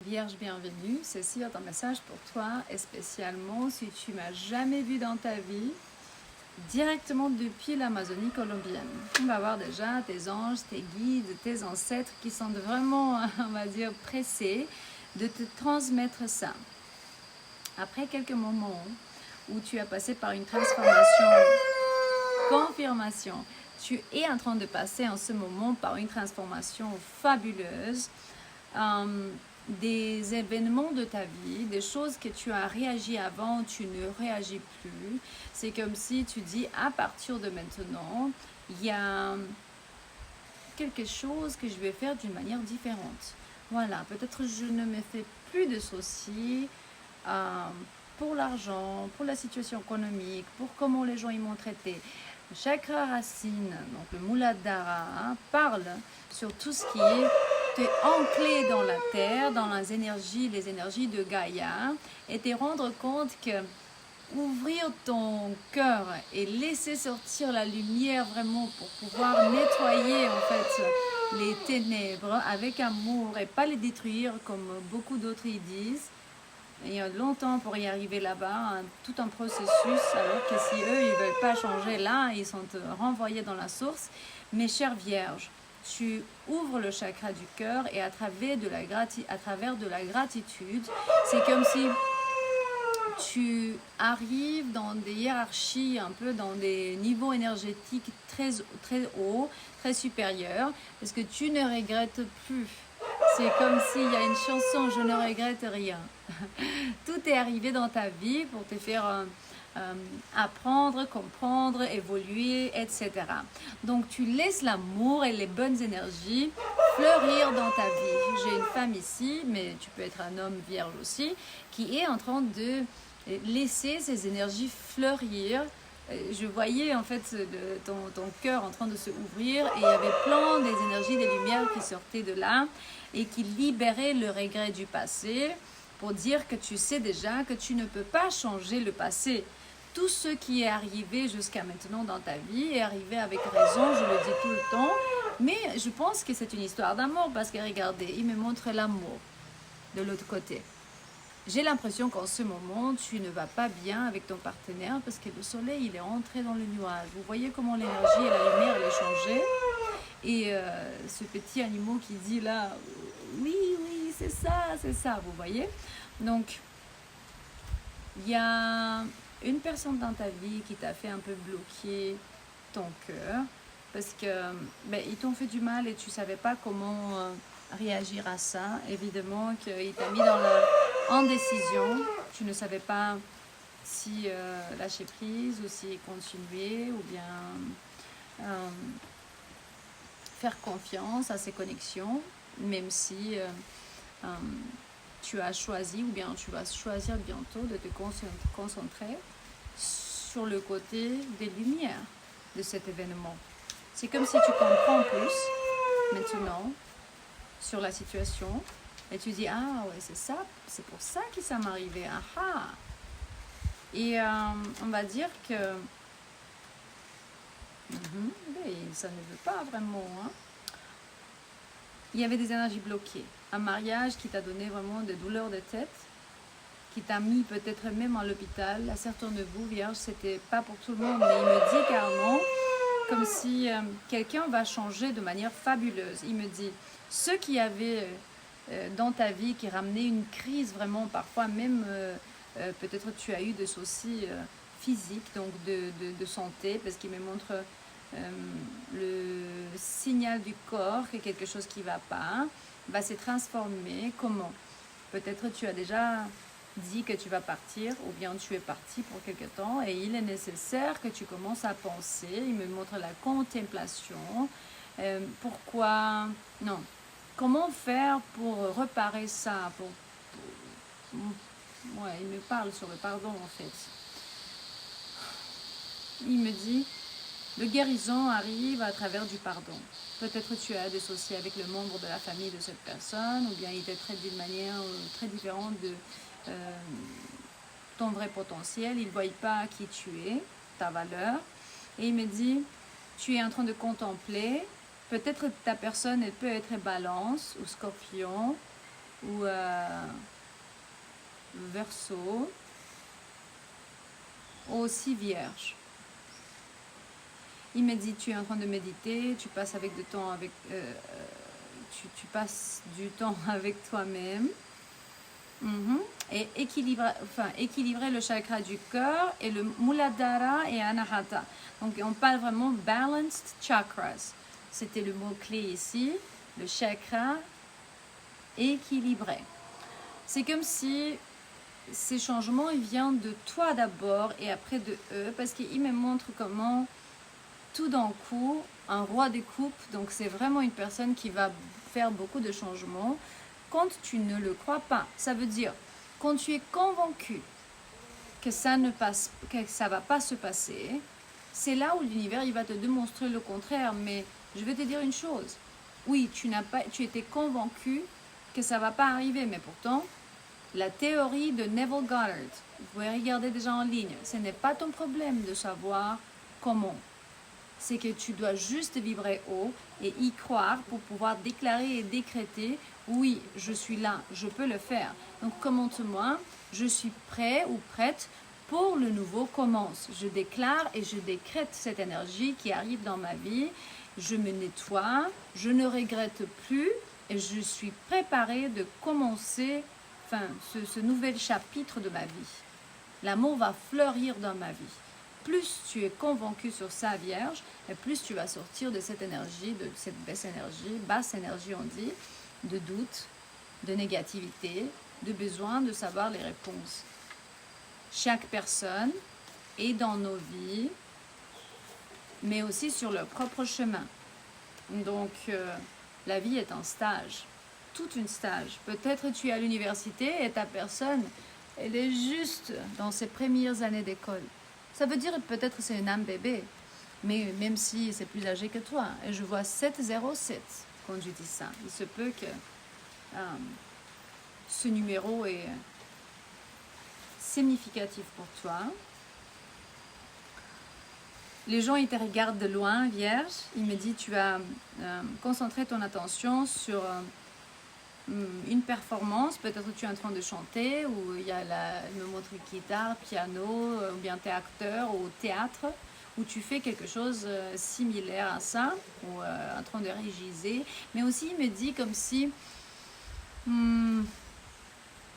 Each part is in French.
Vierge bienvenue, ceci est un message pour toi et spécialement si tu m'as jamais vu dans ta vie, directement depuis l'Amazonie colombienne. On va voir déjà tes anges, tes guides, tes ancêtres qui sont vraiment, on va dire, pressés de te transmettre ça. Après quelques moments où tu as passé par une transformation, confirmation, tu es en train de passer en ce moment par une transformation fabuleuse. Des événements de ta vie, des choses que tu as réagi avant, tu ne réagis plus. C'est comme si tu dis à partir de maintenant, il y a quelque chose que je vais faire d'une manière différente. Voilà, peut-être je ne me fais plus de soucis pour l'argent, pour la situation économique, pour comment les gens ils m'ont traité. Le chakra racine, donc le Muladhara, parle sur tout ce qui est ancré dans la terre, dans les énergies de Gaïa, et te rendre compte que ouvrir ton cœur et laisser sortir la lumière vraiment pour pouvoir nettoyer en fait les ténèbres avec amour et pas les détruire comme beaucoup d'autres y disent. Il y a longtemps pour y arriver là-bas, tout un processus, alors que si eux ils veulent pas changer là, ils sont renvoyés dans la source. Mes chères vierges, tu ouvres le chakra du cœur et à travers de la gratitude, c'est comme si tu arrives dans des hiérarchies, un peu dans des niveaux énergétiques très, très hauts, très supérieurs, parce que tu ne regrettes plus. C'est comme s'il y a une chanson, je ne regrette rien. Tout est arrivé dans ta vie pour te faire apprendre, comprendre, évoluer, etc. Donc tu laisses l'amour et les bonnes énergies fleurir dans ta vie. J'ai une femme ici, mais tu peux être un homme vierge aussi, qui est en train de laisser ces énergies fleurir. Je voyais en fait ton cœur en train de se ouvrir et il y avait plein des énergies, des lumières qui sortaient de là et qui libéraient le regret du passé pour dire que tu sais déjà que tu ne peux pas changer le passé. Tout ce qui est arrivé jusqu'à maintenant dans ta vie est arrivé avec raison, je le dis tout le temps, mais je pense que c'est une histoire d'amour parce que regardez, il me montre l'amour de l'autre côté. J'ai l'impression qu'en ce moment, tu ne vas pas bien avec ton partenaire parce que le soleil, il est rentré dans le nuage. Vous voyez comment l'énergie et la lumière, elle est changée. Et ce petit animal qui dit là, oui, oui, c'est ça, vous voyez. Donc, il y a une personne dans ta vie qui t'a fait un peu bloquer ton cœur parce que ils t'ont fait du mal et tu ne savais pas comment réagir à ça. Évidemment qu'il t'a mis dans l'indécision. Tu ne savais pas si lâcher prise ou si continuer ou bien faire confiance à ces connexions, même si tu as choisi ou bien tu vas choisir bientôt de te concentrer sur le côté des lumières de cet événement. C'est comme si tu comprends plus maintenant sur la situation et tu dis ah ouais c'est ça, c'est pour ça que ça m'est arrivé, ah. Et on va dire que ça ne veut pas vraiment, hein. Il y avait des énergies bloquées, un mariage qui t'a donné vraiment des douleurs de tête, qui t'a mis peut-être même à l'hôpital. À certains de vous, vierge, c'était pas pour tout le monde, mais il me dit carrément comme si quelqu'un va changer de manière fabuleuse. Il me dit, ceux qui avaient dans ta vie, qui ramenaient une crise vraiment, parfois même, peut-être tu as eu des soucis physiques, donc de santé, parce qu'il me montre le signal du corps que quelque chose qui ne va pas, va se transformer. Comment? Peut-être tu as déjà dit que tu vas partir ou bien tu es parti pour quelque temps et il est nécessaire que tu commences à penser. Il me montre la contemplation. Pourquoi? Non. Comment faire pour réparer ça? Ouais, il me parle sur le pardon en fait. Il me dit, le guérison arrive à travers du pardon. Peut-être tu as des soucis avec le membre de la famille de cette personne ou bien il te traite d'une manière très différente de ton vrai potentiel. Il ne voit pas qui tu es, ta valeur. Et il me dit, tu es en train de contempler. Peut-être ta personne, elle peut être balance ou scorpion. ou Verseau, aussi Vierge. Il me dit, tu es en train de méditer, tu passes avec du temps avec, tu passes du temps avec toi-même. Et équilibrer le chakra du cœur et le Muladhara et Anahata. Donc on parle vraiment balanced chakras. C'était le mot-clé ici, le chakra équilibré. C'est comme si ces changements ils viennent de toi d'abord et après de eux, parce qu'il me montre comment tout d'un coup, un roi des coupes, donc c'est vraiment une personne qui va faire beaucoup de changements quand tu ne le crois pas. Ça veut dire, quand tu es convaincu que ça ne va pas se passer, c'est là où l'univers il va te démontrer le contraire. Mais je vais te dire une chose, oui, tu étais convaincu que ça va pas arriver, mais pourtant, la théorie de Neville Goddard, vous pouvez regarder déjà en ligne, ce n'est pas ton problème de savoir comment. C'est que tu dois juste vibrer haut et y croire pour pouvoir déclarer et décréter, oui, je suis là, je peux le faire. Donc commente-moi, je suis prêt ou prête pour le nouveau commence. Je déclare et je décrète cette énergie qui arrive dans ma vie. Je me nettoie, je ne regrette plus et je suis préparée de commencer ce nouvel chapitre de ma vie. L'amour va fleurir dans ma vie. Plus tu es convaincu sur ça, Vierge, et plus tu vas sortir de cette énergie, de cette basse énergie on dit, de doute, de négativité, de besoin de savoir les réponses. Chaque personne est dans nos vies, mais aussi sur leur propre chemin. Donc, la vie est un stage, tout un stage. Peut-être tu es à l'université et ta personne, elle est juste dans ses premières années d'école. Ça veut dire peut-être c'est une âme bébé, mais même si c'est plus âgé que toi. Et je vois 707 quand je dis ça. Il se peut que ce numéro est significatif pour toi. Les gens, ils te regardent de loin, Vierge. Il me dit, tu vas concentrer ton attention sur une performance. Peut-être que tu es en train de chanter, ou il me montre guitare, piano, ou bien tu es acteur au théâtre, où tu fais quelque chose similaire à ça, ou en train de régiser. Mais aussi, il me dit comme si...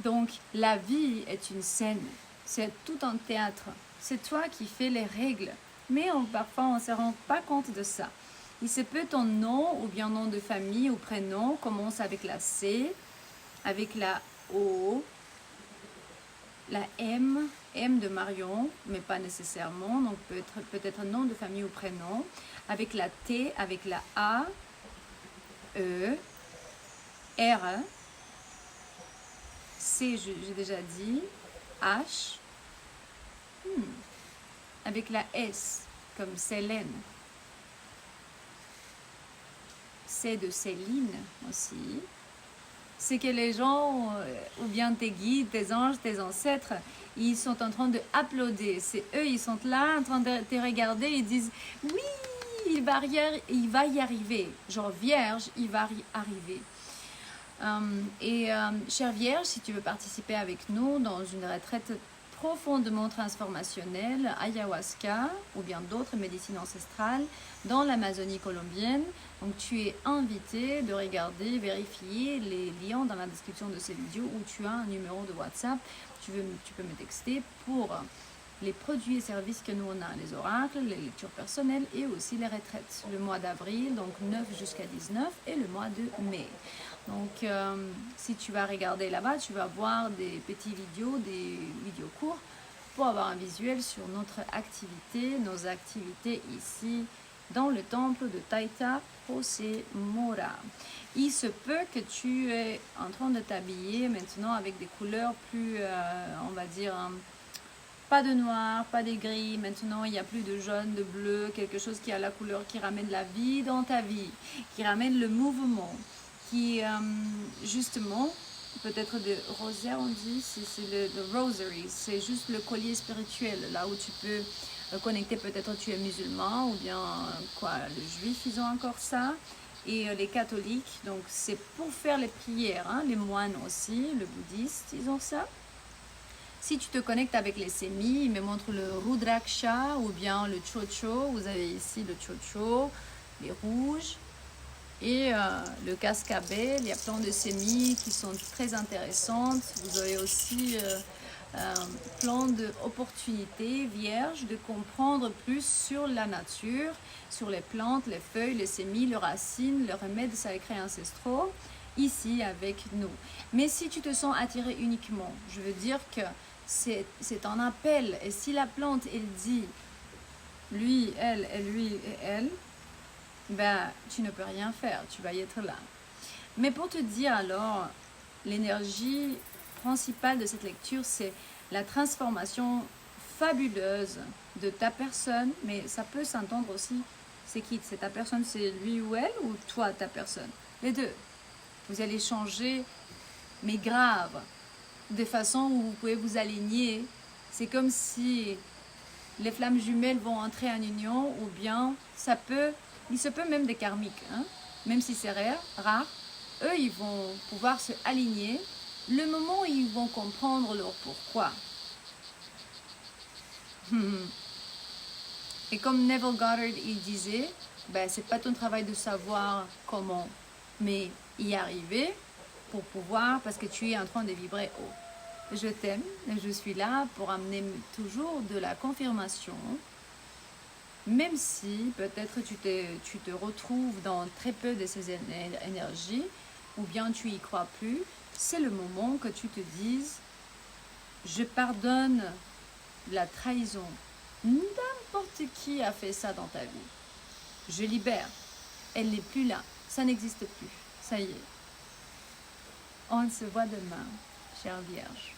donc, la vie est une scène. C'est tout un théâtre. C'est toi qui fais les règles. Mais parfois, on ne se rend pas compte de ça. Il se peut ton nom ou bien nom de famille ou prénom commence avec la C, avec la O, la M de Marion, mais pas nécessairement. Donc peut-être nom de famille ou prénom, avec la T, avec la A, E, R, C, j'ai déjà dit, H, avec la S, comme Célène. C'est de Céline aussi. C'est que les gens, ou bien tes guides, tes anges, tes ancêtres, ils sont en train de applaudir. C'est eux, ils sont là en train de te regarder, ils disent oui, il va y arriver. Genre Vierge, il va y arriver. Chère Vierge, si tu veux participer avec nous dans une retraite profondément transformationnelle, ayahuasca ou bien d'autres médecines ancestrales dans l'Amazonie colombienne. Donc tu es invité de regarder, vérifier les liens dans la description de cette vidéo où tu as un numéro de WhatsApp. Tu peux me texter pour les produits et services que nous on a, les oracles, les lectures personnelles et aussi les retraites. Le mois d'avril, donc 9 jusqu'à 19 et le mois de mai. Donc, si tu vas regarder là-bas, tu vas voir des petites vidéos, des vidéos courts pour avoir un visuel sur notre activité, nos activités ici dans le temple de Taita José Mora. Il se peut que tu es en train de t'habiller maintenant avec des couleurs plus, on va dire, pas de noir, pas de gris. Maintenant, il n'y a plus de jaune, de bleu, quelque chose qui a la couleur qui ramène la vie dans ta vie, qui ramène le mouvement. Qui, justement, peut-être de rosaire, on dit, c'est le rosary, c'est juste le collier spirituel, là où tu peux connecter, peut-être tu es musulman, ou bien, les juifs, ils ont encore ça, et les catholiques. Donc c'est pour faire les prières, hein. Les moines aussi, le bouddhiste, ils ont ça. Si tu te connectes avec les sémis, ils me montrent le Rudraksha ou bien le Chocho. Vous avez ici le Chocho, les rouges. Et le cascabel, il y a plein de sémis qui sont très intéressantes. Vous avez aussi plein d'opportunités vierges de comprendre plus sur la nature, sur les plantes, les feuilles, les sémis, les racines, les remèdes sacrés ancestraux, ici avec nous. Mais si tu te sens attiré uniquement, je veux dire que c'est un appel. Et si la plante, elle dit lui, elle, et lui et elle, ben, tu ne peux rien faire, tu vas y être là. Mais pour te dire alors, l'énergie principale de cette lecture, c'est la transformation fabuleuse de ta personne, mais ça peut s'entendre aussi, c'est qui? C'est ta personne, c'est lui ou elle, ou toi, ta personne? Les deux. Vous allez changer, mais grave, de façon où vous pouvez vous aligner. C'est comme si les flammes jumelles vont entrer en union, ou bien il se peut même des karmiques, hein? Même si c'est rare, eux, ils vont pouvoir se aligner le moment où ils vont comprendre leur pourquoi. Et comme Neville Goddard, il disait, ben, c'est pas ton travail de savoir comment, mais y arriver pour pouvoir, parce que tu es en train de vibrer haut. Je t'aime et je suis là pour amener toujours de la confirmation. Même si peut-être tu te retrouves dans très peu de ces énergies, ou bien tu y crois plus, c'est le moment que tu te dises, je pardonne la trahison. N'importe qui a fait ça dans ta vie. Je libère. Elle n'est plus là. Ça n'existe plus. Ça y est. On se voit demain, chère Vierge.